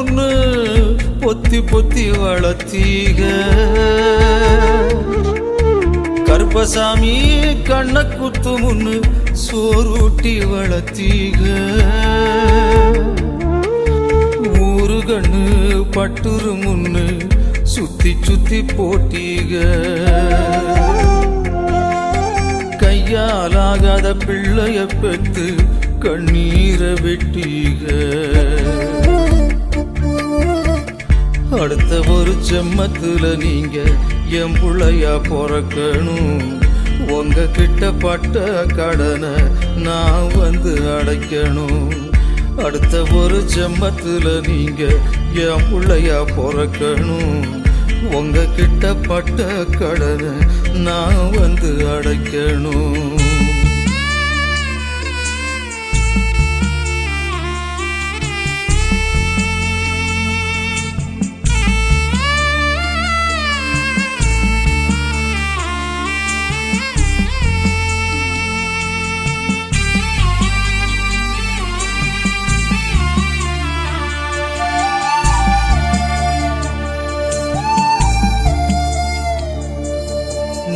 முன்னு பொத்தி பொத்தி வளர்த்தீக கருப்பசாமி கண்ண குத்து முன்னு சோறுட்டி வளர்த்தீக ஊரு கண்ணு பட்டுரு முன்னு சுத்தி சுத்தி போட்டீக கையாலாகாத பிள்ளைய பெத்து கண்ணீரை வெட்டீக அடுத்த ஒரு செம்மத்துல நீங்க என் புள்ளையா பிறக்கணும் உங்க கிட்ட பட்ட கடனை நான் வந்து அடைக்கணும் அடுத்த ஒரு செம்மத்துல நீங்க என் புள்ளையா பிறக்கணும் உங்க கிட்ட பட்ட கடனை நான் வந்து அடைக்கணும்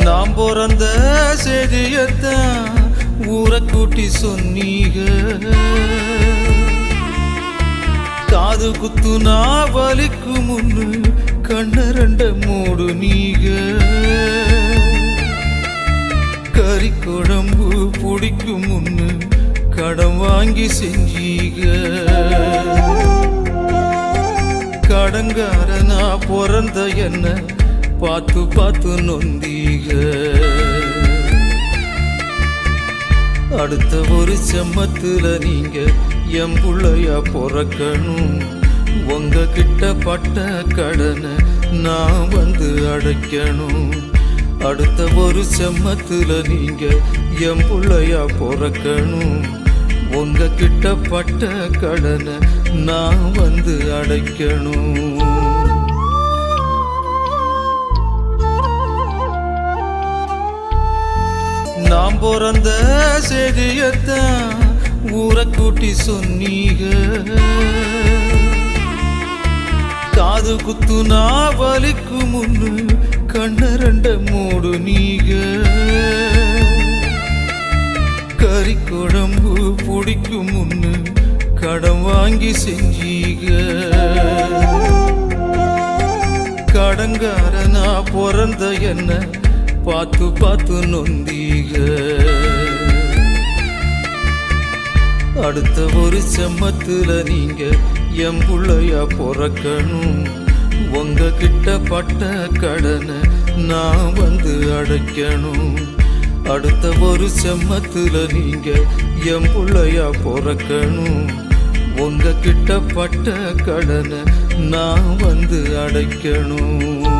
நாம் பிறந்த செய்தியத்தான் ஊரை கூட்டி சொன்னீங்க காது குத்துனா வலிக்கு முன்னு கண்ணரண்ட மூடு நீங்க கறி குழம்பு பிடிக்கும் முன்னு கடன் வாங்கி செஞ்சீங்க கடங்காரனா பிறந்த என்ன பார்த்து பார்த்து நொந்தீக அடுத்த ஒரு செம்மத்துல நீங்க என் புள்ளையா பிறக்கணும் உங்க கிட்ட பட்ட கடனை நான் வந்து அடைக்கணும் அடுத்த ஒரு செம்மத்துல நீங்க என் புள்ளையா பிறக்கணும் உங்க கிட்ட பட்ட கடனை நான் வந்து அடைக்கணும் நாம் பிறந்த செய்தியத்தான் ஊரை கூட்டி சொன்னீங்க காது குத்துனா வலிக்கு முன்னு கண்ணரண்ட மூடு நீங்க கறி குழம்பு பிடிக்கும் முன்னு கடன் வாங்கி செஞ்சீங்க கடங்காரனா பிறந்த என்ன பார்த்து பார்த்து நொந்தீக அடுத்த ஒரு செம்மத்துல நீங்க என் புள்ளையா பிறக்கணும் உங்க கிட்ட பட்ட கடனை நான் வந்து அடைக்கணும் அடுத்த ஒரு செம்மத்துல நீங்க என் புள்ளையா பிறக்கணும் உங்க கிட்ட பட்ட கடனை நான் வந்து அடைக்கணும்